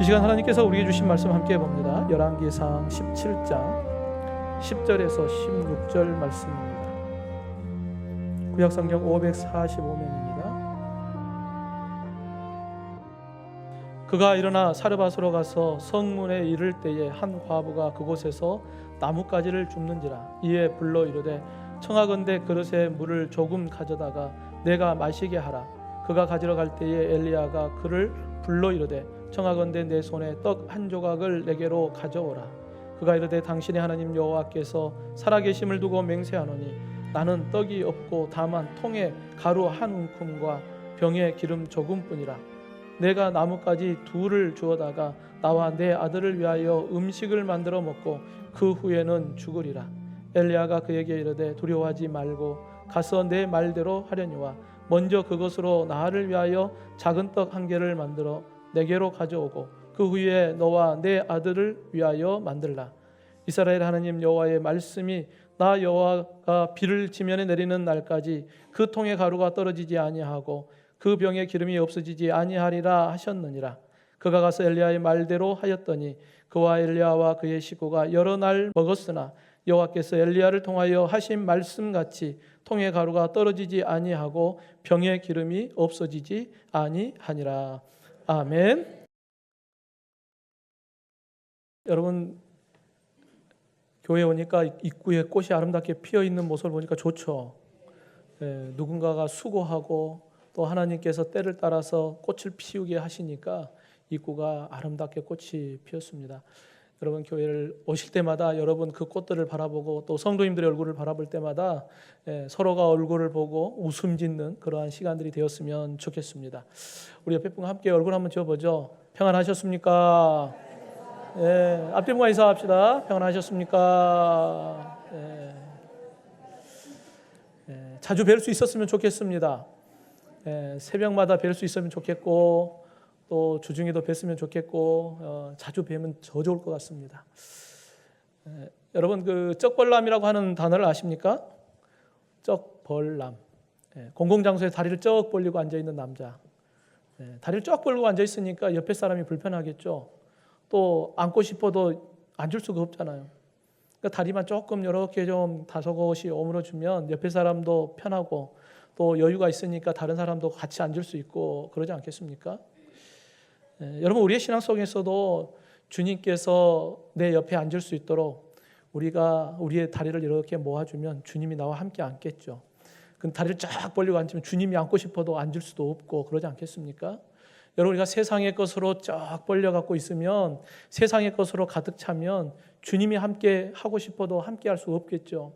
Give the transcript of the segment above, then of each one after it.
이 시간 하나님께서 우리에게 주신 말씀 함께 봅니다. 열왕기상 17장 10절에서 16절 말씀입니다. 구약성경 545면입니다. 그가 일어나 사르밧으로 가서 성문에 이를 때에 한 과부가 그곳에서 나뭇가지를 줍는지라. 이에 불러 이르되 청하건대 그릇에 물을 조금 가져다가 내가 마시게 하라. 그가 가지러 갈 때에 엘리야가 그를 불러 이르되 청하건대 내 손에 떡 한 조각을 내게로 가져오라. 그가 이르되 당신의 하나님 여호와께서 살아계심을 두고 맹세하노니 나는 떡이 없고 다만 통에 가루 한 움큼과 병에 기름 조금뿐이라. 내가 나뭇가지 둘을 주어다가 나와 내 아들을 위하여 음식을 만들어 먹고 그 후에는 죽으리라. 엘리야가 그에게 이르되 두려워하지 말고 가서 내 말대로 하려니와 먼저 그것으로 나를 위하여 작은 떡 한 개를 만들어 내게로 가져오고 그 후에 너와 내 아들을 위하여 만들라. 이스라엘 하나님 여호와의 말씀이 나 여호와가 비를 지면에 내리는 날까지 그 통에 가루가 떨어지지 아니하고 그 병에 기름이 없어지지 아니하리라 하셨느니라. 그가 가서 엘리야의 말대로 하였더니 그와 엘리야와 그의 식구가 여러 날 먹었으나 여호와께서 엘리야를 통하여 하신 말씀같이 통에 가루가 떨어지지 아니하고 병에 기름이 없어지지 아니하니라. 아멘. 여러분, 교회 오니까 입구에 꽃이 아름답게 피어 있는 모습을 보니까 좋죠. 누군가가 수고하고 또 하나님께서 때를 따라서 꽃을 피우게 하시니까 입구가 아름답게 꽃이 피었습니다. 여러분, 교회를 오실 때마다 여러분 그 꽃들을 바라보고 또 성도님들의 얼굴을 바라볼 때마다 서로가 얼굴을 보고 웃음 짓는 그러한 시간들이 되었으면 좋겠습니다. 우리 옆에 분과 함께 얼굴 한번 지어보죠. 평안하셨습니까? 앞뒤 분과 인사합시다. 평안하셨습니까? 자주 뵐 수 있었으면 좋겠습니다. 새벽마다 뵐 수 있으면 좋겠고 또 주중에도 뵀으면 좋겠고 자주 뵈면 더 좋을 것 같습니다. 여러분, 그 쩍벌남이라고 하는 단어를 아십니까? 쩍벌남. 공공장소에 다리를 쩍 벌리고 앉아있는 남자. 다리를 쩍 벌리고 앉아있으니까 옆에 사람이 불편하겠죠. 또 앉고 싶어도 앉을 수가 없잖아요. 그러니까 다리만 조금 이렇게 좀 다소곳이 오므려주면 옆에 사람도 편하고 또 여유가 있으니까 다른 사람도 같이 앉을 수 있고 그러지 않겠습니까? 여러분, 우리의 신앙 속에서도 주님께서 내 옆에 앉을 수 있도록 우리가 우리의 다리를 이렇게 모아주면 주님이 나와 함께 앉겠죠. 그 다리를 쫙 벌리고 앉으면 주님이 앉고 싶어도 앉을 수도 없고 그러지 않겠습니까? 여러분, 우리가 세상의 것으로 쫙 벌려 갖고 있으면 세상의 것으로 가득 차면 주님이 함께 하고 싶어도 함께 할 수 없겠죠.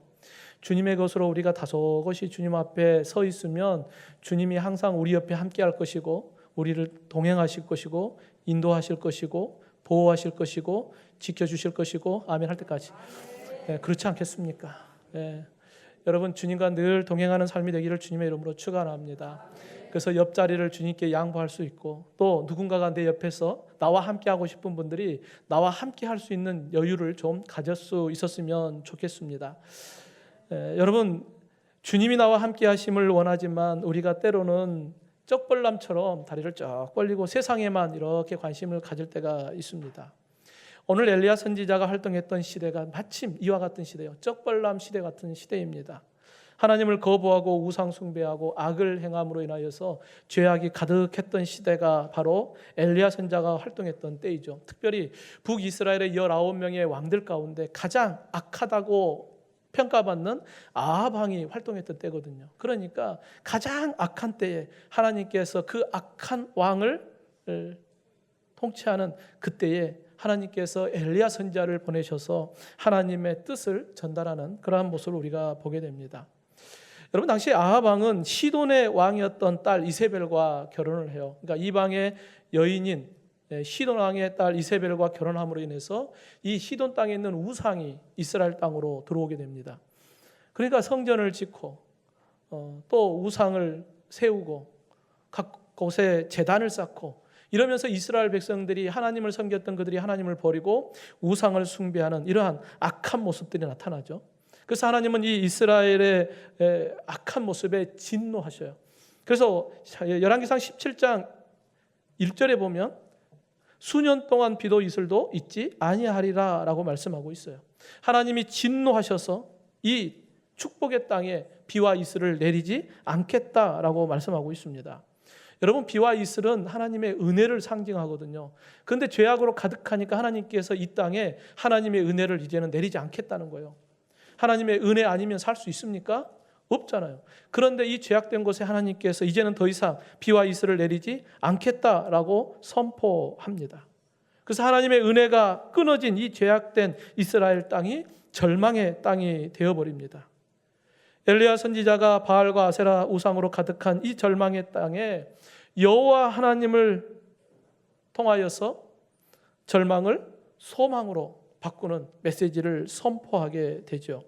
주님의 것으로 우리가 다소곳이 주님 앞에 서 있으면 주님이 항상 우리 옆에 함께 할 것이고 우리를 동행하실 것이고 인도하실 것이고 보호하실 것이고 지켜주실 것이고 아멘 할 때까지. 그렇지 않겠습니까? 여러분, 주님과 늘 동행하는 삶이 되기를 주님의 이름으로 축원합니다. 그래서 옆자리를 주님께 양보할 수 있고 또 누군가가 내 옆에서 나와 함께 하고 싶은 분들이 나와 함께 할 수 있는 여유를 좀 가질 수 있었으면 좋겠습니다. 여러분, 주님이 나와 함께 하심을 원하지만 우리가 때로는 쩍벌남처럼 다리를 쩍 벌리고 세상에만 이렇게 관심을 가질 때가 있습니다. 오늘 엘리야 선지자가 활동했던 시대가 마침 이와 같은 시대예요. 쩍벌남 시대 같은 시대입니다. 하나님을 거부하고 우상 숭배하고 악을 행함으로 인하여서 죄악이 가득했던 시대가 바로 엘리야 선지자가 활동했던 때이죠. 특별히 북이스라엘의 19명의 왕들 가운데 가장 악하다고 평가받는 아합 왕이 활동했던 때거든요. 그러니까 가장 악한 때에 하나님께서 그 악한 왕을 통치하는 그때에 하나님께서 엘리야 선지자를 보내셔서 하나님의 뜻을 전달하는 그러한 모습을 우리가 보게 됩니다. 여러분, 당시 아합 왕은 시돈의 왕이었던 딸 이세벨과 결혼을 해요. 그러니까 이방의 여인인 시돈 왕의 딸 이세벨과 결혼함으로 인해서 이 시돈 땅에 있는 우상이 이스라엘 땅으로 들어오게 됩니다. 그러니까 성전을 짓고 또 우상을 세우고 각 곳에 제단을 쌓고 이러면서 이스라엘 백성들이 하나님을 섬겼던 그들이 하나님을 버리고 우상을 숭배하는 이러한 악한 모습들이 나타나죠. 그래서 하나님은 이 이스라엘의 악한 모습에 진노하셔요. 그래서 열왕기상 17장 1절에 보면 수년 동안 비도 이슬도 있지 아니하리라 라고 말씀하고 있어요. 하나님이 진노하셔서 이 축복의 땅에 비와 이슬을 내리지 않겠다라고 말씀하고 있습니다. 여러분, 비와 이슬은 하나님의 은혜를 상징하거든요. 그런데 죄악으로 가득하니까 하나님께서 이 땅에 하나님의 은혜를 이제는 내리지 않겠다는 거예요. 하나님의 은혜 아니면 살 수 있습니까? 없잖아요. 그런데 이 죄악된 곳에 하나님께서 이제는 더 이상 비와 이슬을 내리지 않겠다라고 선포합니다. 그래서 하나님의 은혜가 끊어진 이 죄악된 이스라엘 땅이 절망의 땅이 되어버립니다. 엘리야 선지자가 바알과 아세라 우상으로 가득한 이 절망의 땅에 여호와 하나님을 통하여서 절망을 소망으로 바꾸는 메시지를 선포하게 되죠.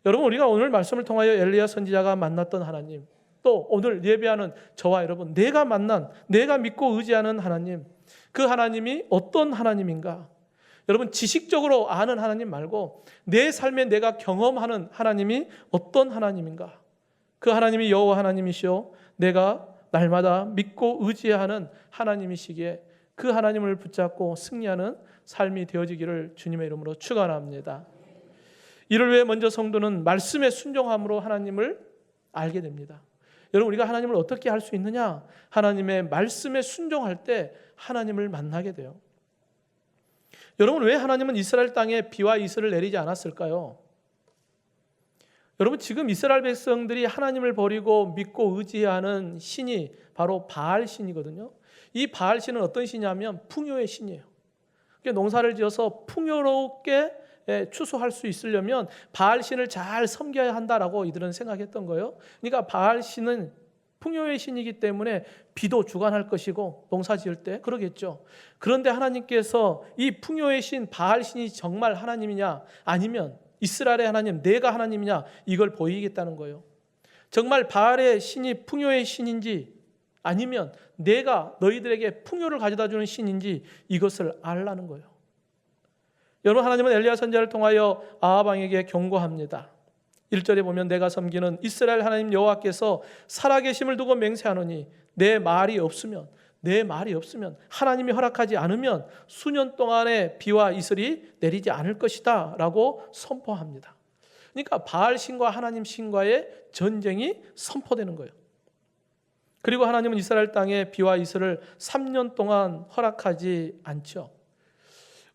여러분, 우리가 오늘 말씀을 통하여 엘리야 선지자가 만났던 하나님, 또 오늘 예배하는 저와 여러분, 내가 만난, 내가 믿고 의지하는 하나님, 그 하나님이 어떤 하나님인가? 여러분, 지식적으로 아는 하나님 말고 내 삶에 내가 경험하는 하나님이 어떤 하나님인가? 그 하나님이 여호와 하나님이시오, 내가 날마다 믿고 의지하는 하나님이시기에 그 하나님을 붙잡고 승리하는 삶이 되어지기를 주님의 이름으로 축원합니다. 이를 위해 먼저 성도는 말씀에 순종함으로 하나님을 알게 됩니다. 여러분, 우리가 하나님을 어떻게 알 수 있느냐? 하나님의 말씀에 순종할 때 하나님을 만나게 돼요. 여러분, 왜 하나님은 이스라엘 땅에 비와 이슬을 내리지 않았을까요? 여러분, 지금 이스라엘 백성들이 하나님을 버리고 믿고 의지하는 신이 바로 바알 신이거든요. 이 바알 신은 어떤 신이냐면 풍요의 신이에요. 농사를 지어서 풍요롭게 추수할 수 있으려면 바알 신을 잘 섬겨야 한다라고 이들은 생각했던 거예요. 그러니까 바알 신은 풍요의 신이기 때문에 비도 주관할 것이고 농사 지을 때 그러겠죠. 그런데 하나님께서 이 풍요의 신 바알 신이 정말 하나님이냐, 아니면 이스라엘의 하나님 내가 하나님이냐, 이걸 보이겠다는 거예요. 정말 바알의 신이 풍요의 신인지 아니면 내가 너희들에게 풍요를 가져다 주는 신인지 이것을 알라는 거예요. 여러분, 하나님은 엘리야 선지자를 통하여 아합 왕에게 경고합니다. 1절에 보면 내가 섬기는 이스라엘 하나님 여호와께서 살아계심을 두고 맹세하노니 내 말이 없으면 하나님이 허락하지 않으면 수년 동안의 비와 이슬이 내리지 않을 것이다 라고 선포합니다. 그러니까 바알 신과 하나님 신과의 전쟁이 선포되는 거예요. 그리고 하나님은 이스라엘 땅에 비와 이슬을 3년 동안 허락하지 않죠.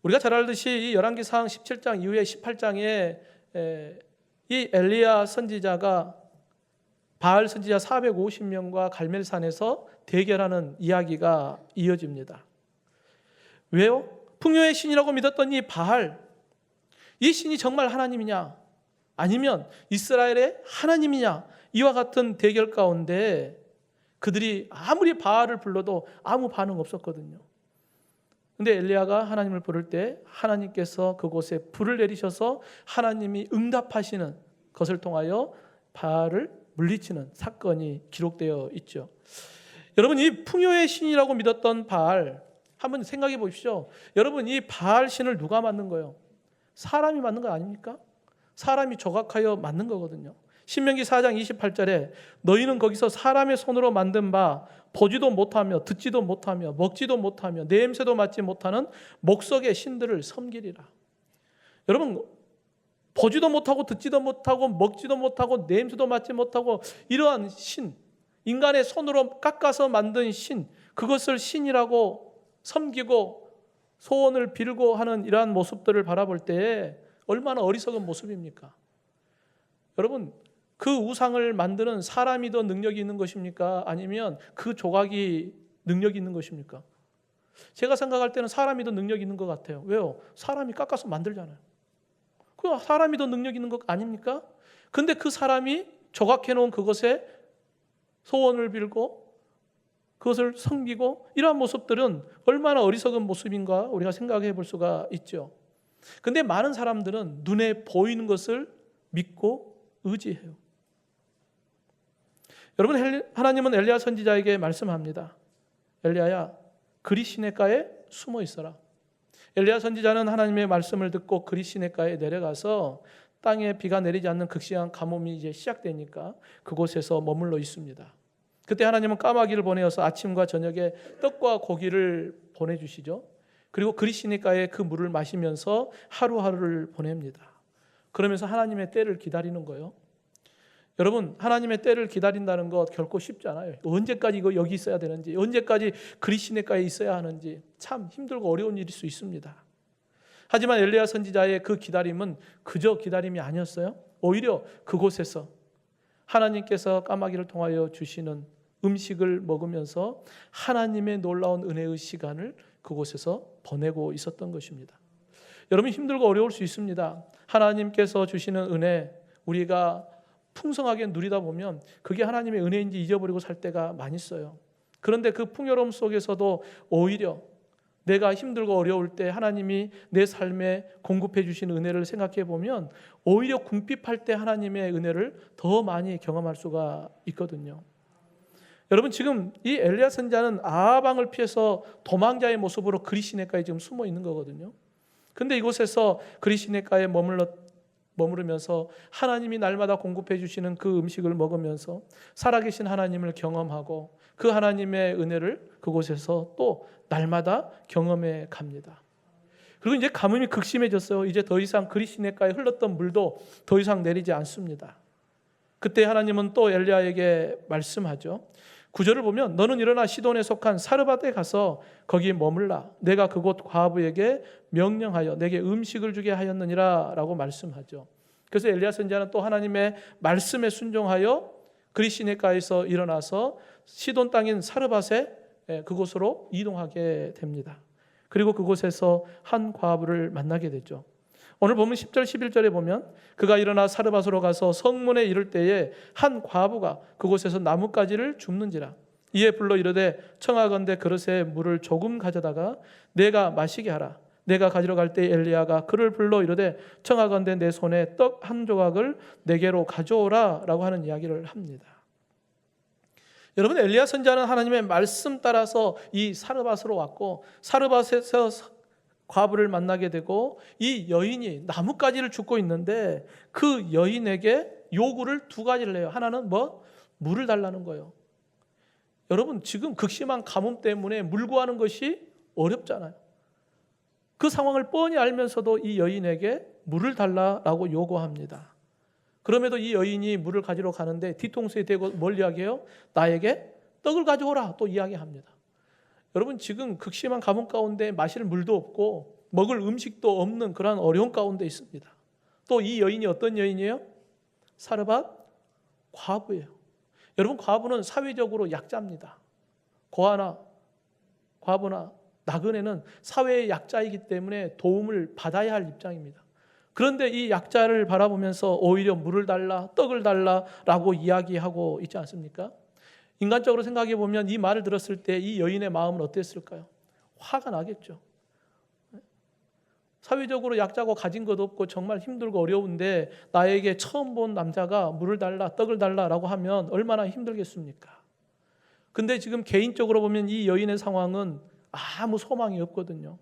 우리가 잘 알듯이 이 열왕기상 17장 이후에 18장에 이 엘리야 선지자가 바알 선지자 450명과 갈멜산에서 대결하는 이야기가 이어집니다. 왜요? 풍요의 신이라고 믿었던 이 바알, 이 신이 정말 하나님이냐 아니면 이스라엘의 하나님이냐, 이와 같은 대결 가운데 그들이 아무리 바알을 불러도 아무 반응 없었거든요. 근데 엘리야가 하나님을 부를 때 하나님께서 그곳에 불을 내리셔서 하나님이 응답하시는 것을 통하여 바알을 물리치는 사건이 기록되어 있죠. 여러분, 이 풍요의 신이라고 믿었던 바알, 한번 생각해 보십시오. 여러분, 이 바알 신을 누가 만든 거예요? 사람이 만든 거 아닙니까? 사람이 조각하여 만든 거거든요. 신명기 4장 28절에 너희는 거기서 사람의 손으로 만든 바 보지도 못하며 듣지도 못하며 먹지도 못하며 냄새도 맡지 못하는 목석의 신들을 섬기리라. 여러분, 보지도 못하고 듣지도 못하고 먹지도 못하고 냄새도 맡지 못하고 이러한 신, 인간의 손으로 깎아서 만든 신, 그것을 신이라고 섬기고 소원을 빌고 하는 이러한 모습들을 바라볼 때 얼마나 어리석은 모습입니까? 여러분, 그 우상을 만드는 사람이 더 능력이 있는 것입니까? 아니면 그 조각이 능력이 있는 것입니까? 제가 생각할 때는 사람이 더 능력이 있는 것 같아요. 왜요? 사람이 깎아서 만들잖아요. 그 사람이 더 능력이 있는 것 아닙니까? 근데 그 사람이 조각해 놓은 그것에 소원을 빌고 그것을 섬기고 이러한 모습들은 얼마나 어리석은 모습인가 우리가 생각해 볼 수가 있죠. 근데 많은 사람들은 눈에 보이는 것을 믿고 의지해요. 여러분, 하나님은 엘리야 선지자에게 말씀합니다. 엘리야야, 그리 시냇가에 숨어 있어라. 엘리야 선지자는 하나님의 말씀을 듣고 그리 시냇가에 내려가서 땅에 비가 내리지 않는 극심한 가뭄이 이제 시작되니까 그곳에서 머물러 있습니다. 그때 하나님은 까마귀를 보내어서 아침과 저녁에 떡과 고기를 보내주시죠. 그리고 그리시니까의 그 물을 마시면서 하루하루를 보냅니다. 그러면서 하나님의 때를 기다리는 거예요. 여러분, 하나님의 때를 기다린다는 것 결코 쉽지 않아요. 언제까지 이거 여기 있어야 되는지, 언제까지 그리시네가에 있어야 하는지 참 힘들고 어려운 일일 수 있습니다. 하지만 엘리야 선지자의 그 기다림은 그저 기다림이 아니었어요. 오히려 그곳에서 하나님께서 까마귀를 통하여 주시는 음식을 먹으면서 하나님의 놀라운 은혜의 시간을 그곳에서 보내고 있었던 것입니다. 여러분, 힘들고 어려울 수 있습니다. 하나님께서 주시는 은혜, 우리가 풍성하게 누리다 보면 그게 하나님의 은혜인지 잊어버리고 살 때가 많이 있어요. 그런데 그 풍요로움 속에서도 오히려 내가 힘들고 어려울 때 하나님이 내 삶에 공급해 주신 은혜를 생각해 보면 오히려 궁핍할 때 하나님의 은혜를 더 많이 경험할 수가 있거든요. 여러분, 지금 이 엘리야 선지자는 아합왕을 피해서 도망자의 모습으로 그리시네가에 지금 숨어 있는 거거든요. 근데 이곳에서 그리시네가에 머무르면서 하나님이 날마다 공급해 주시는 그 음식을 먹으면서 살아계신 하나님을 경험하고 그 하나님의 은혜를 그곳에서 또 날마다 경험해 갑니다. 그리고 이제 가뭄이 극심해졌어요. 이제 더 이상 그리시네가에 흘렀던 물도 더 이상 내리지 않습니다. 그때 하나님은 또 엘리야에게 말씀하죠. 9절을 보면 너는 일어나 시돈에 속한 사르밧에 가서 거기 머물라. 내가 그곳 과부에게 명령하여 내게 음식을 주게 하였느니라 라고 말씀하죠. 그래서 엘리야 선지자는 또 하나님의 말씀에 순종하여 그리시네가에서 일어나서 시돈 땅인 사르밧에 그곳으로 이동하게 됩니다. 그리고 그곳에서 한 과부를 만나게 되죠. 오늘 보면 10절 11절에 보면 그가 일어나 사르밧으로 가서 성문에 이를 때에 한 과부가 그곳에서 나뭇가지를 줍는지라. 이에 불러 이르되 청하건대 그릇에 물을 조금 가져다가 내가 마시게 하라. 내가 가지러 갈 때 엘리야가 그를 불러 이르되 청하건대 내 손에 떡 한 조각을 내게로 가져오라 라고 하는 이야기를 합니다. 여러분, 엘리야 선지자는 하나님의 말씀 따라서 이 사르밧으로 왔고 사르밧에서 과부를 만나게 되고 이 여인이 나뭇가지를 줍고 있는데 그 여인에게 요구를 두 가지를 해요. 하나는 물을 달라는 거예요. 여러분, 지금 극심한 가뭄 때문에 물 구하는 것이 어렵잖아요. 그 상황을 뻔히 알면서도 이 여인에게 물을 달라고 요구합니다. 그럼에도 이 여인이 물을 가지러 가는데 뒤통수에 대고 뭘 이야기해요? 나에게 떡을 가져오라 또 이야기합니다. 여러분, 지금 극심한 가뭄 가운데 마실 물도 없고 먹을 음식도 없는 그런 어려운 가운데 있습니다. 또 이 여인이 어떤 여인이에요? 사르밧 과부예요. 여러분, 과부는 사회적으로 약자입니다. 과부나 나그네는 사회의 약자이기 때문에 도움을 받아야 할 입장입니다. 그런데 이 약자를 바라보면서 오히려 물을 달라, 떡을 달라라고 이야기하고 있지 않습니까? 인간적으로 생각해 보면 이 말을 들었을 때 이 여인의 마음은 어땠을까요? 화가 나겠죠. 사회적으로 약자고 가진 것 없고 정말 힘들고 어려운데 나에게 처음 본 남자가 물을 달라, 떡을 달라라고 하면 얼마나 힘들겠습니까? 근데 지금 개인적으로 보면 이 여인의 상황은 아무 소망이 없거든요.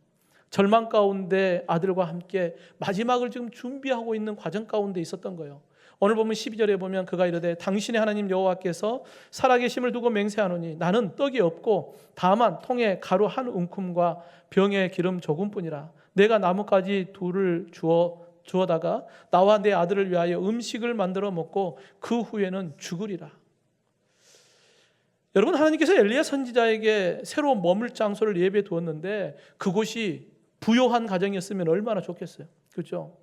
절망 가운데 아들과 함께 마지막을 지금 준비하고 있는 과정 가운데 있었던 거예요. 오늘 보면 12절에 보면 그가 이르되 당신의 하나님 여호와께서 살아계심을 두고 맹세하노니 나는 떡이 없고 다만 통에 가루 한 움큼과 병에 기름 조금뿐이라. 내가 나뭇가지 둘을 주어다가 나와 내 아들을 위하여 음식을 만들어 먹고 그 후에는 죽으리라. 여러분, 하나님께서 엘리야 선지자에게 새로운 머물 장소를 예비해 두었는데 그곳이 부요한 가정이었으면 얼마나 좋겠어요. 그렇죠?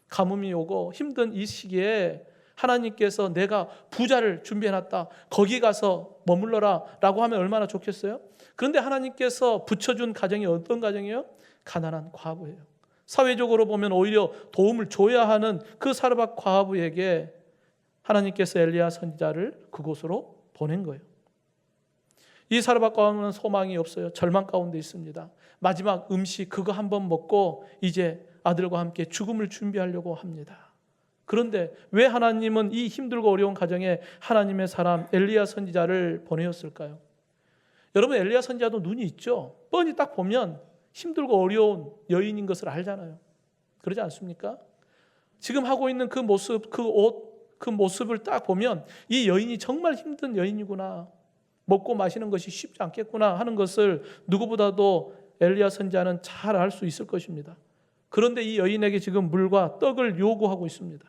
가뭄이 오고 힘든 이 시기에 하나님께서 내가 부자를 준비해놨다, 거기 가서 머물러라 라고 하면 얼마나 좋겠어요? 그런데 하나님께서 붙여준 가정이 어떤 가정이에요? 가난한 과부예요. 사회적으로 보면 오히려 도움을 줘야 하는 그 사르밧 과부에게 하나님께서 엘리야 선지자를 그곳으로 보낸 거예요. 이 사르밧 과부는 소망이 없어요. 절망 가운데 있습니다. 마지막 음식 그거 한번 먹고 이제 아들과 함께 죽음을 준비하려고 합니다. 그런데 왜 하나님은 이 힘들고 어려운 가정에 하나님의 사람 엘리야 선지자를 보내었을까요? 여러분, 엘리야 선지자도 눈이 있죠. 뻔히 딱 보면 힘들고 어려운 여인인 것을 알잖아요. 그러지 않습니까? 지금 하고 있는 그 모습, 그 옷, 그 모습을 딱 보면 이 여인이 정말 힘든 여인이구나, 먹고 마시는 것이 쉽지 않겠구나 하는 것을 누구보다도 엘리야 선지자는 잘 알 수 있을 것입니다. 그런데 이 여인에게 지금 물과 떡을 요구하고 있습니다.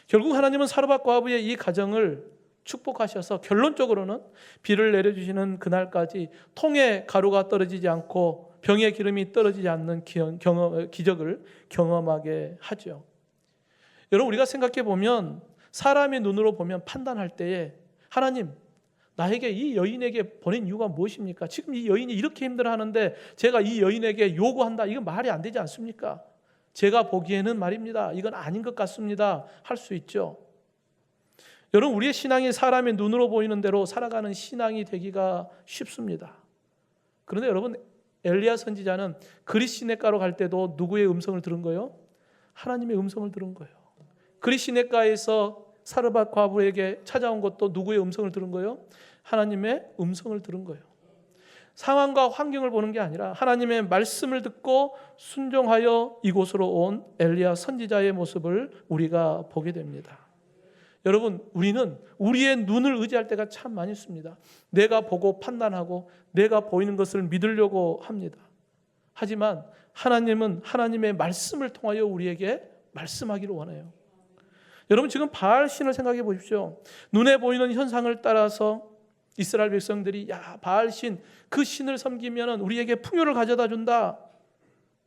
결국 하나님은 사르밧 과부의 이 가정을 축복하셔서 결론적으로는 비를 내려주시는 그날까지 통에 가루가 떨어지지 않고 병에 기름이 떨어지지 않는 기적을 경험하게 하죠. 여러분, 우리가 생각해 보면 사람의 눈으로 보면 판단할 때에 하나님, 나에게 이 여인에게 보낸 이유가 무엇입니까? 지금 이 여인이 이렇게 힘들어하는데 제가 이 여인에게 요구한다, 이건 말이 안 되지 않습니까? 제가 보기에는 말입니다, 이건 아닌 것 같습니다, 할 수 있죠. 여러분, 우리의 신앙이 사람의 눈으로 보이는 대로 살아가는 신앙이 되기가 쉽습니다. 그런데 여러분, 엘리야 선지자는 그릿시냇가로 갈 때도 누구의 음성을 들은 거예요? 하나님의 음성을 들은 거예요. 그릿시냇가에서 사르밧 과부에게 찾아온 것도 누구의 음성을 들은 거예요? 하나님의 음성을 들은 거예요. 상황과 환경을 보는 게 아니라 하나님의 말씀을 듣고 순종하여 이곳으로 온 엘리야 선지자의 모습을 우리가 보게 됩니다. 여러분, 우리는 우리의 눈을 의지할 때가 참 많이 있습니다. 내가 보고 판단하고 내가 보이는 것을 믿으려고 합니다. 하지만 하나님은 하나님의 말씀을 통하여 우리에게 말씀하기를 원해요. 여러분, 지금 바알 신을 생각해 보십시오. 눈에 보이는 현상을 따라서 이스라엘 백성들이 바알 신, 그 신을 섬기면 우리에게 풍요를 가져다 준다.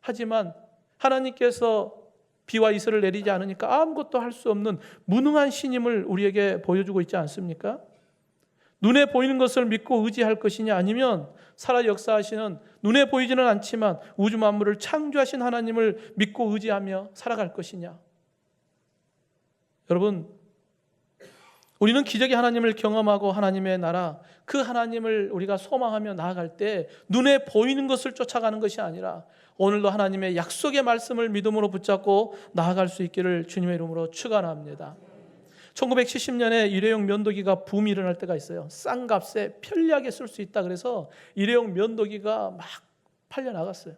하지만 하나님께서 비와 이슬을 내리지 않으니까 아무것도 할 수 없는 무능한 신임을 우리에게 보여주고 있지 않습니까? 눈에 보이는 것을 믿고 의지할 것이냐, 아니면 살아 역사하시는 눈에 보이지는 않지만 우주 만물을 창조하신 하나님을 믿고 의지하며 살아갈 것이냐. 여러분, 우리는 기적의 하나님을 경험하고 하나님의 나라, 그 하나님을 우리가 소망하며 나아갈 때 눈에 보이는 것을 쫓아가는 것이 아니라 오늘도 하나님의 약속의 말씀을 믿음으로 붙잡고 나아갈 수 있기를 주님의 이름으로 축원합니다. 1970년에 일회용 면도기가 붐이 일어날 때가 있어요. 싼 값에 편리하게 쓸 수 있다 그래서 일회용 면도기가 막 팔려 나갔어요.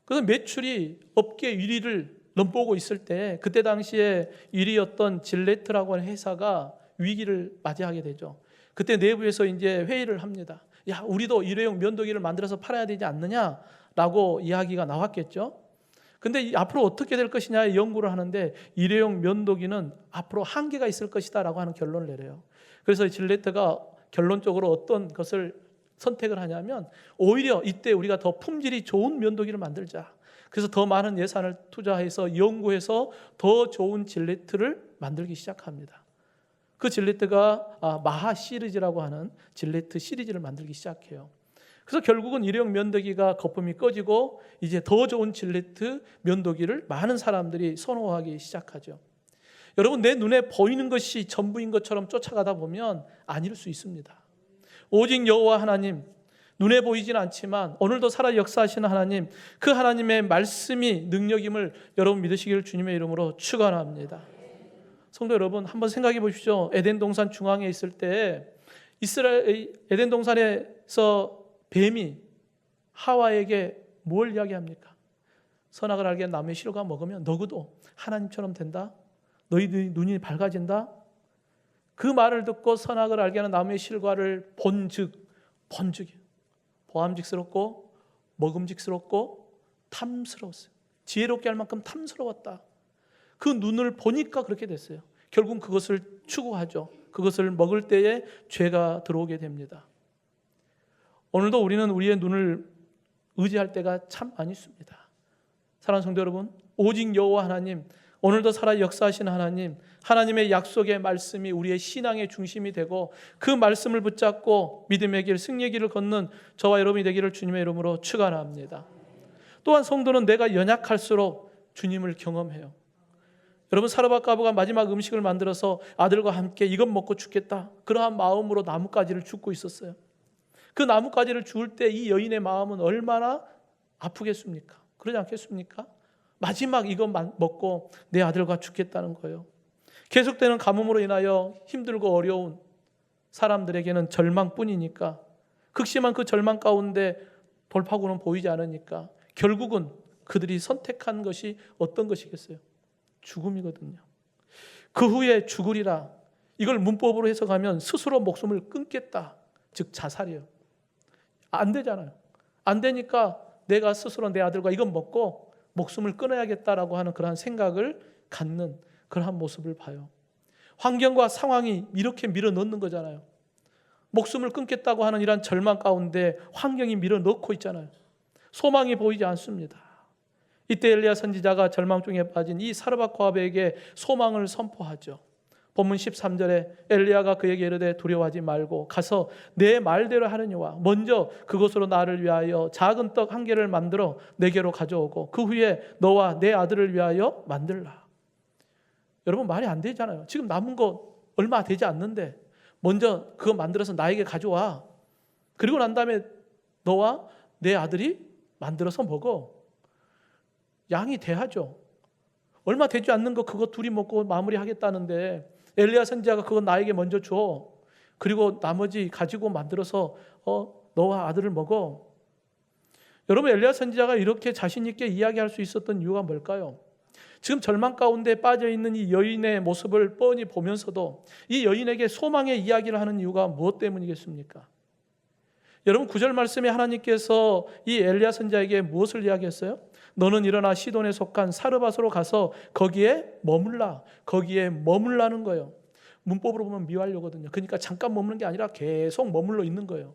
그래서 매출이 업계 1위를 넘보고 있을 때 그때 당시에 1위였던 질레트라고 하는 회사가 위기를 맞이하게 되죠. 그때 내부에서 이제 회의를 합니다. 야, 우리도 일회용 면도기를 만들어서 팔아야 되지 않느냐라고 이야기가 나왔겠죠. 근데 앞으로 어떻게 될 것이냐 연구를 하는데 일회용 면도기는 앞으로 한계가 있을 것이다라고 하는 결론을 내려요. 그래서 질레트가 결론적으로 어떤 것을 선택을 하냐면 오히려 이때 우리가 더 품질이 좋은 면도기를 만들자. 그래서 더 많은 예산을 투자해서 연구해서 더 좋은 질레트를 만들기 시작합니다. 그 질레트가 마하 시리즈라고 하는 질레트 시리즈를 만들기 시작해요. 그래서 결국은 일회용 면도기가 거품이 꺼지고 이제 더 좋은 질레트 면도기를 많은 사람들이 선호하기 시작하죠. 여러분, 내 눈에 보이는 것이 전부인 것처럼 쫓아가다 보면 아닐 수 있습니다. 오직 여호와 하나님, 눈에 보이진 않지만 오늘도 살아 역사하시는 하나님, 그 하나님의 말씀이 능력임을 여러분 믿으시기를 주님의 이름으로 축원합니다. 성도 여러분, 한번 생각해 보십시오. 에덴 동산 중앙에 있을 때 이스라엘 에덴 동산에서 뱀이 하와에게 뭘 이야기합니까? 선악을 알게 나무의 실과 먹으면 너희도 하나님처럼 된다. 너희들 눈이 밝아진다. 그 말을 듣고 선악을 알게 하는 나무의 실과를 본즉 보암직스럽고 먹음직스럽고 탐스러웠어요. 지혜롭게 할 만큼 탐스러웠다. 그 눈을 보니까 그렇게 됐어요. 결국 그것을 추구하죠. 그것을 먹을 때에 죄가 들어오게 됩니다. 오늘도 우리는 우리의 눈을 의지할 때가 참 많이 있습니다. 사랑하는 성도 여러분, 오직 여호와 하나님, 오늘도 살아 역사하시는 하나님, 하나님의 약속의 말씀이 우리의 신앙의 중심이 되고 그 말씀을 붙잡고 믿음의 길, 승리의 길을 걷는 저와 여러분이 되기를 주님의 이름으로 축원합니다. 또한 성도는 내가 연약할수록 주님을 경험해요. 여러분, 사르밧 과부가 마지막 음식을 만들어서 아들과 함께 이것 먹고 죽겠다, 그러한 마음으로 나뭇가지를 줍고 있었어요. 그 나뭇가지를 주울 때 이 여인의 마음은 얼마나 아프겠습니까? 그러지 않겠습니까? 마지막 이것 먹고 내 아들과 죽겠다는 거예요. 계속되는 가뭄으로 인하여 힘들고 어려운 사람들에게는 절망뿐이니까, 극심한 그 절망 가운데 돌파구는 보이지 않으니까 결국은 그들이 선택한 것이 어떤 것이겠어요? 죽음이거든요. 그 후에 죽으리라, 이걸 문법으로 해석하면 스스로 목숨을 끊겠다, 즉 자살이에요. 안 되잖아요. 안 되니까 내가 스스로 내 아들과 이건 먹고 목숨을 끊어야겠다라고 하는 그러한 생각을 갖는 그러한 모습을 봐요. 환경과 상황이 이렇게 밀어넣는 거잖아요. 목숨을 끊겠다고 하는 이런 절망 가운데 환경이 밀어넣고 있잖아요. 소망이 보이지 않습니다. 이때 엘리야 선지자가 절망 중에 빠진 이 사르밧 고합에게 소망을 선포하죠. 본문 13절에 엘리야가 그에게 이르되 두려워하지 말고 가서 내 말대로 하느니와 먼저 그곳으로 나를 위하여 작은 떡 한 개를 만들어 내게로 가져오고 그 후에 너와 내 아들을 위하여 만들라. 여러분 말이 안 되잖아요. 지금 남은 거 얼마 되지 않는데 먼저 그거 만들어서 나에게 가져와. 그리고 난 다음에 너와 내 아들이 만들어서 먹어. 양이 돼야죠. 얼마 되지 않는 거 그거 둘이 먹고 마무리하겠다는데 엘리야 선지자가 그거 나에게 먼저 줘. 그리고 나머지 가지고 만들어서 너와 아들을 먹어. 여러분 엘리야 선지자가 이렇게 자신 있게 이야기할 수 있었던 이유가 뭘까요? 지금 절망 가운데 빠져있는 이 여인의 모습을 뻔히 보면서도 이 여인에게 소망의 이야기를 하는 이유가 무엇 때문이겠습니까? 여러분 9절 말씀에 하나님께서 이 엘리야 선지자에게 무엇을 이야기했어요? 너는 일어나 시돈에 속한 사르밧으로 가서 거기에 머물라. 거기에 머물라는 거예요. 문법으로 보면 미완료거든요. 그러니까 잠깐 머무는 게 아니라 계속 머물러 있는 거예요.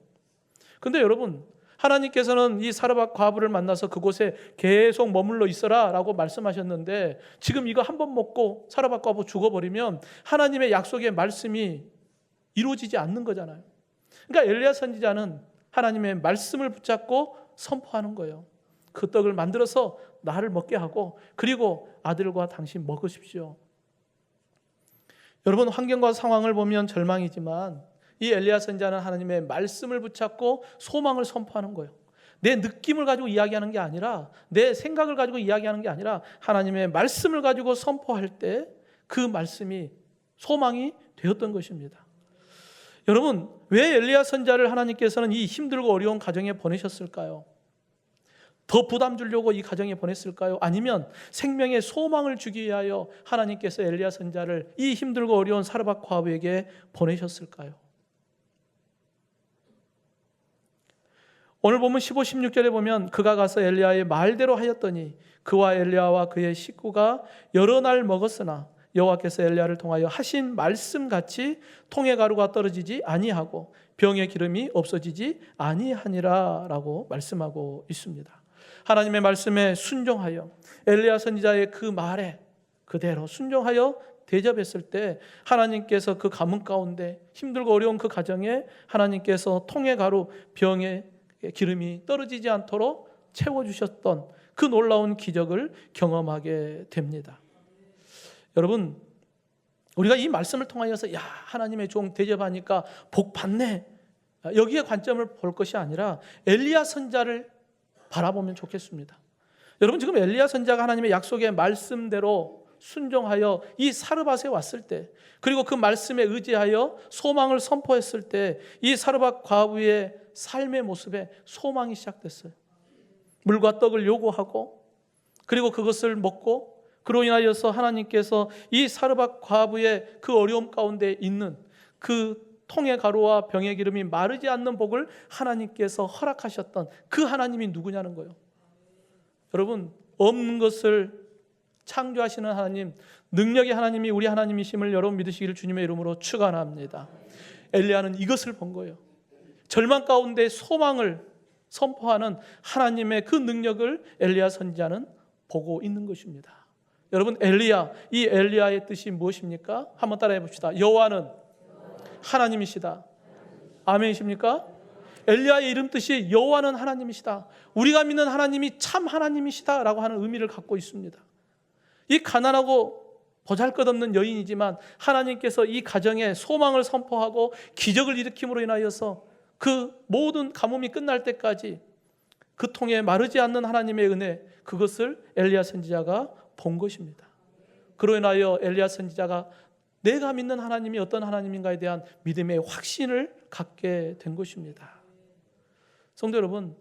근데 여러분 하나님께서는 이 사르밧 과부를 만나서 그곳에 계속 머물러 있어라 라고 말씀하셨는데 지금 이거 한 번 먹고 사르밧 과부 죽어버리면 하나님의 약속의 말씀이 이루어지지 않는 거잖아요. 그러니까 엘리야 선지자는 하나님의 말씀을 붙잡고 선포하는 거예요. 그 떡을 만들어서 나를 먹게 하고 그리고 아들과 당신 먹으십시오. 여러분 환경과 상황을 보면 절망이지만 이 엘리야 선지자는 하나님의 말씀을 붙잡고 소망을 선포하는 거예요. 내 느낌을 가지고 이야기하는 게 아니라 내 생각을 가지고 이야기하는 게 아니라 하나님의 말씀을 가지고 선포할 때 그 말씀이 소망이 되었던 것입니다. 여러분 왜 엘리야 선지자를 하나님께서는 이 힘들고 어려운 가정에 보내셨을까요? 더 부담 주려고 이 가정에 보냈을까요? 아니면 생명의 소망을 주기 위하여 하나님께서 엘리야 선지자를 이 힘들고 어려운 사르밧 과부에게 보내셨을까요? 오늘 보면 15, 16절에 보면 그가 가서 엘리야의 말대로 하였더니 그와 엘리야와 그의 식구가 여러 날 먹었으나 여호와께서 엘리야를 통하여 하신 말씀같이 통의 가루가 떨어지지 아니하고 병의 기름이 없어지지 아니하니라 라고 말씀하고 있습니다. 하나님의 말씀에 순종하여 엘리야 선지자의 그 말에 그대로 순종하여 대접했을 때 하나님께서 그 가문 가운데 힘들고 어려운 그 가정에 하나님께서 통의 가루 병의 기름이 떨어지지 않도록 채워주셨던 그 놀라운 기적을 경험하게 됩니다. 여러분 우리가 이 말씀을 통하여서 야 하나님의 종 대접하니까 복 받네 여기에 관점을 볼 것이 아니라 엘리야 선지자를 바라보면 좋겠습니다. 여러분 지금 엘리야 선지자가 하나님의 약속의 말씀대로 순종하여 이 사르밧에 왔을 때 그리고 그 말씀에 의지하여 소망을 선포했을 때 이 사르밧 과부의 삶의 모습에 소망이 시작됐어요. 물과 떡을 요구하고 그리고 그것을 먹고 그로 인하여서 하나님께서 이 사르밧 과부의 그 어려움 가운데 있는 그 통의 가루와 병의 기름이 마르지 않는 복을 하나님께서 허락하셨던 그 하나님이 누구냐는 거예요. 여러분 없는 것을 창조하시는 하나님, 능력의 하나님이 우리 하나님이심을 여러분 믿으시기를 주님의 이름으로 축원합니다. 엘리야는 이것을 본 거예요. 절망 가운데 소망을 선포하는 하나님의 그 능력을 엘리야 선지자는 보고 있는 것입니다. 여러분 엘리야, 이 엘리야의 뜻이 무엇입니까? 한번 따라해 봅시다. 여호와는 하나님이시다. 아멘이십니까? 엘리야의 이름 뜻이 여호와는 하나님이시다. 우리가 믿는 하나님이 참 하나님이시다 라고 하는 의미를 갖고 있습니다. 이 가난하고 보잘것없는 여인이지만 하나님께서 이 가정에 소망을 선포하고 기적을 일으킴으로 인하여서 그 모든 가뭄이 끝날 때까지 그 통에 마르지 않는 하나님의 은혜, 그것을 엘리야 선지자가 본 것입니다. 그로 인하여 엘리야 선지자가 내가 믿는 하나님이 어떤 하나님인가에 대한 믿음의 확신을 갖게 된 것입니다. 성도 여러분,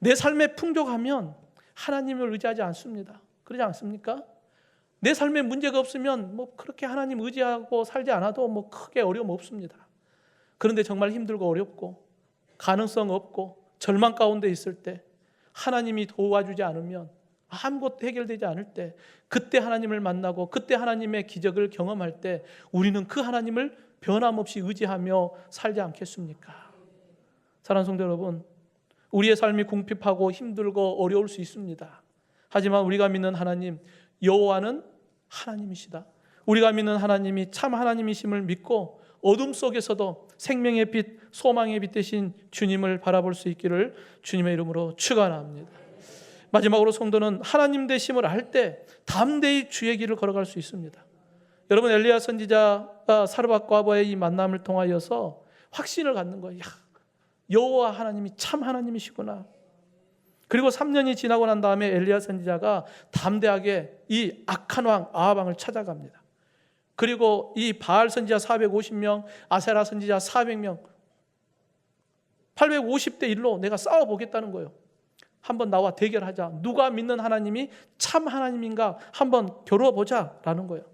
내 삶에 풍족하면 하나님을 의지하지 않습니다. 그러지 않습니까? 내 삶에 문제가 없으면 그렇게 하나님 의지하고 살지 않아도 크게 어려움 없습니다. 그런데 정말 힘들고 어렵고 가능성 없고 절망 가운데 있을 때, 하나님이 도와주지 않으면, 아무것도 해결되지 않을 때, 그때 하나님을 만나고 그때 하나님의 기적을 경험할 때 우리는 그 하나님을 변함없이 의지하며 살지 않겠습니까? 사랑하는 성도 여러분, 우리의 삶이 궁핍하고 힘들고 어려울 수 있습니다. 하지만 우리가 믿는 하나님, 여호와는 하나님이시다. 우리가 믿는 하나님이 참 하나님이심을 믿고 어둠 속에서도 생명의 빛, 소망의 빛 되신 주님을 바라볼 수 있기를 주님의 이름으로 축원합니다. 마지막으로 성도는 하나님 되심을 알 때 담대히 주의 길을 걸어갈 수 있습니다. 여러분, 엘리야 선지자가 사르밧 과부의 이 만남을 통하여서 확신을 갖는 거예요. 여호와 하나님이 참 하나님이시구나. 그리고 3년이 지나고 난 다음에 엘리야 선지자가 담대하게 이 악한 왕 아합 왕을 찾아갑니다. 그리고 이 바알 선지자 450명, 아세라 선지자 400명, 850대 1로 내가 싸워보겠다는 거예요. 한번 나와 대결하자. 누가 믿는 하나님이 참 하나님인가 한번 겨뤄보자 라는 거예요.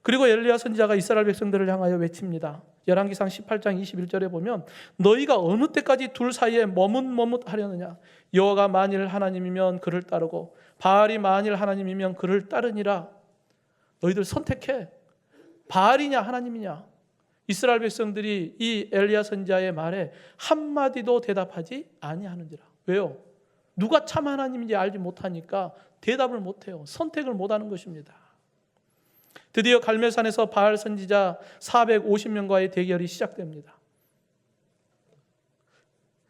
그리고 엘리야 선지자가 이스라엘 백성들을 향하여 외칩니다. 열왕기상 18장 21절에 보면 너희가 어느 때까지 둘 사이에 머뭇머뭇하려느냐. 여호와가 만일 하나님이면 그를 따르고 바알이 만일 하나님이면 그를 따르니라. 너희들 선택해. 바알이냐 하나님이냐. 이스라엘 백성들이 이 엘리야 선지자의 말에 한마디도 대답하지 아니하는지라. 왜요? 누가 참 하나님인지 알지 못하니까 대답을 못해요. 선택을 못하는 것입니다. 드디어 갈멜산에서 바알 선지자 450명과의 대결이 시작됩니다.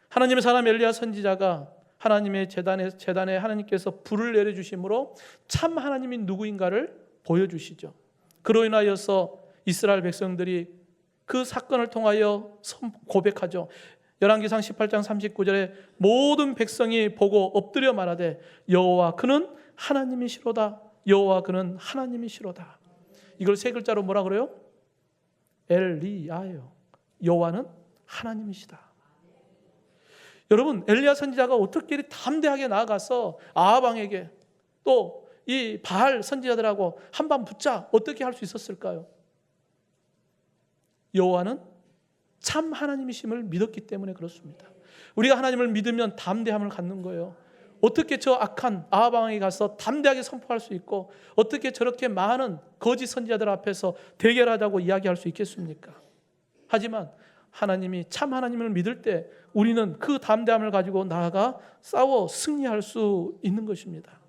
하나님의 사람 엘리야 선지자가 하나님의 제단에 하나님께서 불을 내려주심으로 참 하나님이 누구인가를 보여주시죠. 그로 인하여서 이스라엘 백성들이 그 사건을 통하여 고백하죠. 열왕기상 18장 39절에 모든 백성이 보고 엎드려 말하되 여호와 그는 하나님이시로다. 여호와 그는 하나님이시로다. 이걸 세 글자로 뭐라 그래요? 엘리야예요. 여호와는 하나님이시다. 여러분, 엘리야 선지자가 어떻게 이렇게 담대하게 나아가서 아합 왕에게 또 이 바알 선지자들하고 한번 붙자 어떻게 할 수 있었을까요? 여호와는 참 하나님이심을 믿었기 때문에 그렇습니다. 우리가 하나님을 믿으면 담대함을 갖는 거예요. 어떻게 저 악한 아합 왕에 가서 담대하게 선포할 수 있고 어떻게 저렇게 많은 거짓 선지자들 앞에서 대결하자고 이야기할 수 있겠습니까? 하지만 하나님이 참 하나님을 믿을 때 우리는 그 담대함을 가지고 나아가 싸워 승리할 수 있는 것입니다.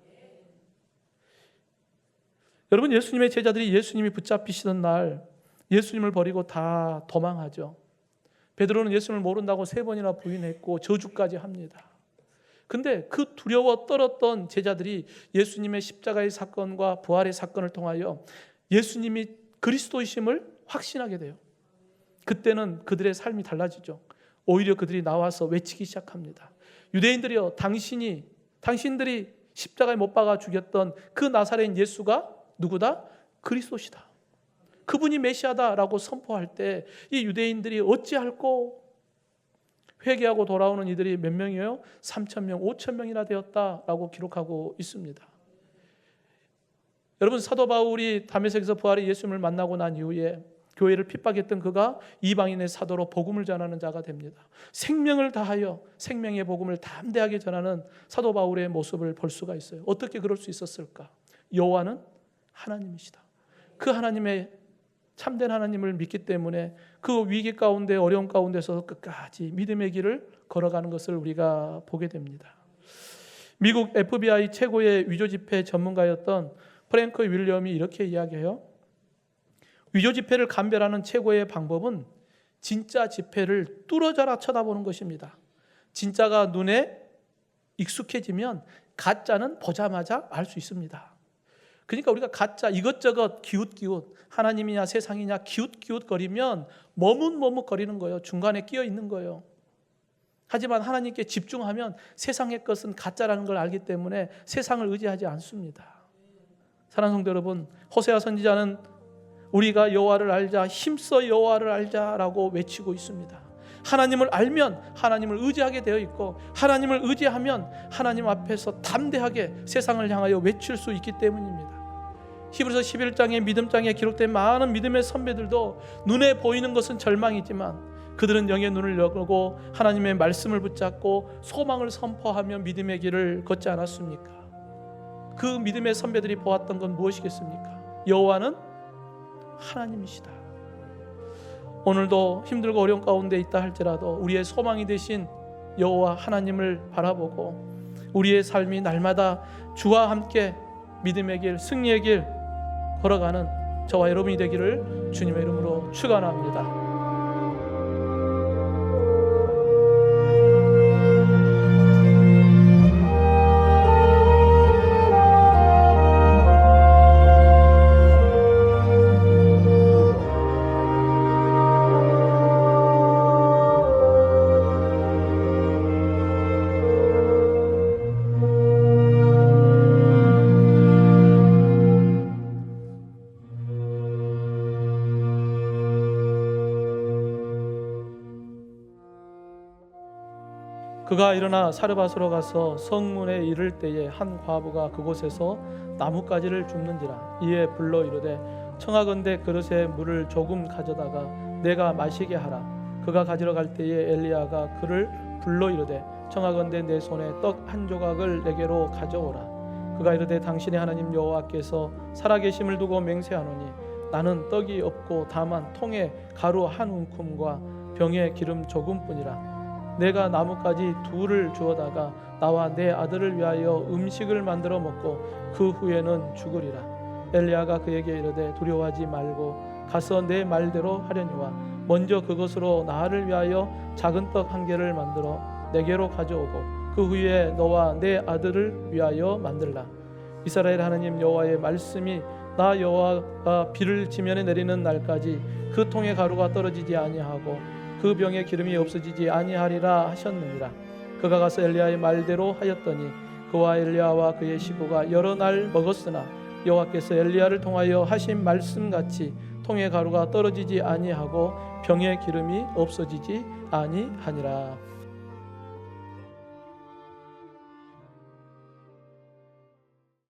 여러분, 예수님의 제자들이 예수님이 붙잡히시던 날 예수님을 버리고 다 도망하죠. 베드로는 예수님을 모른다고 3번이나 부인했고 저주까지 합니다. 근데 그 두려워 떨었던 제자들이 예수님의 십자가의 사건과 부활의 사건을 통하여 예수님이 그리스도이심을 확신하게 돼요. 그때는 그들의 삶이 달라지죠. 오히려 그들이 나와서 외치기 시작합니다. 유대인들이여, 당신들이 십자가에 못 박아 죽였던 그 나사렛 예수가 누구다? 그리스도시다. 그분이 메시아다라고 선포할 때 이 유대인들이 어찌할꼬? 회개하고 돌아오는 이들이 몇 명이에요? 3,000명, 5,000명이나 되었다라고 기록하고 있습니다. 여러분, 사도 바울이 다메섹에서 부활의 예수님을 만나고 난 이후에 교회를 핍박했던 그가 이방인의 사도로 복음을 전하는 자가 됩니다. 생명을 다하여 생명의 복음을 담대하게 전하는 사도 바울의 모습을 볼 수가 있어요. 어떻게 그럴 수 있었을까? 여호와는 하나님이시다. 그 하나님의 참된 하나님을 믿기 때문에 그 위기 가운데 어려움 가운데서 끝까지 믿음의 길을 걸어가는 것을 우리가 보게 됩니다. 미국 FBI 최고의 위조 지폐 전문가였던 프랭크 윌리엄이 이렇게 이야기해요. 위조 지폐를 감별하는 최고의 방법은 진짜 지폐를 뚫어져라 쳐다보는 것입니다. 진짜가 눈에 익숙해지면 가짜는 보자마자 알 수 있습니다. 그러니까 우리가 가짜 이것저것 기웃기웃 하나님이냐 세상이냐 기웃기웃거리면 머뭇머뭇거리는 거예요. 중간에 끼어 있는 거예요. 하지만 하나님께 집중하면 세상의 것은 가짜라는 걸 알기 때문에 세상을 의지하지 않습니다. 사랑하는 성도 여러분, 호세아 선지자는 우리가 여호와를 알자, 힘써 여호와를 알자라고 외치고 있습니다. 하나님을 알면 하나님을 의지하게 되어 있고 하나님을 의지하면 하나님 앞에서 담대하게 세상을 향하여 외칠 수 있기 때문입니다. 히브리서 11장의 믿음장에 기록된 많은 믿음의 선배들도 눈에 보이는 것은 절망이지만 그들은 영의 눈을 열고 하나님의 말씀을 붙잡고 소망을 선포하며 믿음의 길을 걷지 않았습니까? 그 믿음의 선배들이 보았던 건 무엇이겠습니까? 여호와는 하나님이시다. 오늘도 힘들고 어려운 가운데 있다 할지라도 우리의 소망이 되신 여호와 하나님을 바라보고 우리의 삶이 날마다 주와 함께 믿음의 길, 승리의 길 걸어가는 저와 여러분이 되기를 주님의 이름으로 축원합니다. 그가 일어나 사르밧으로 가서 성문에 이를 때에 한 과부가 그곳에서 나뭇가지를 줍는지라. 이에 불러 이르되 청하건대 그릇에 물을 조금 가져다가 내가 마시게 하라. 그가 가지러 갈 때에 엘리야가 그를 불러 이르되 청하건대 내 손에 떡 한 조각을 내게로 가져오라. 그가 이르되 당신의 하나님 여호와께서 살아계심을 두고 맹세하노니 나는 떡이 없고 다만 통에 가루 한 움큼과 병에 기름 조금뿐이라. 내가 나뭇가지 둘을 주어다가 나와 내 아들을 위하여 음식을 만들어 먹고 그 후에는 죽으리라. 엘리야가 그에게 이르되 두려워하지 말고 가서 내 말대로 하려니와 먼저 그것으로 나를 위하여 작은 떡 한 개를 만들어 내게로 가져오고 그 후에 너와 내 아들을 위하여 만들라. 이스라엘 하나님 여호와의 말씀이 나 여호와가 비를 지면에 내리는 날까지 그 통에 가루가 떨어지지 아니하고 그 병에 기름이 없어지지 아니하리라 하셨느니라. 그가 가서 엘리야의 말대로 하였더니 그와 엘리야와 그의 식구가 여러 날 먹었으나 여호와께서 엘리야를 통하여 하신 말씀같이 통에 가루가 떨어지지 아니하고 병에 기름이 없어지지 아니하니라.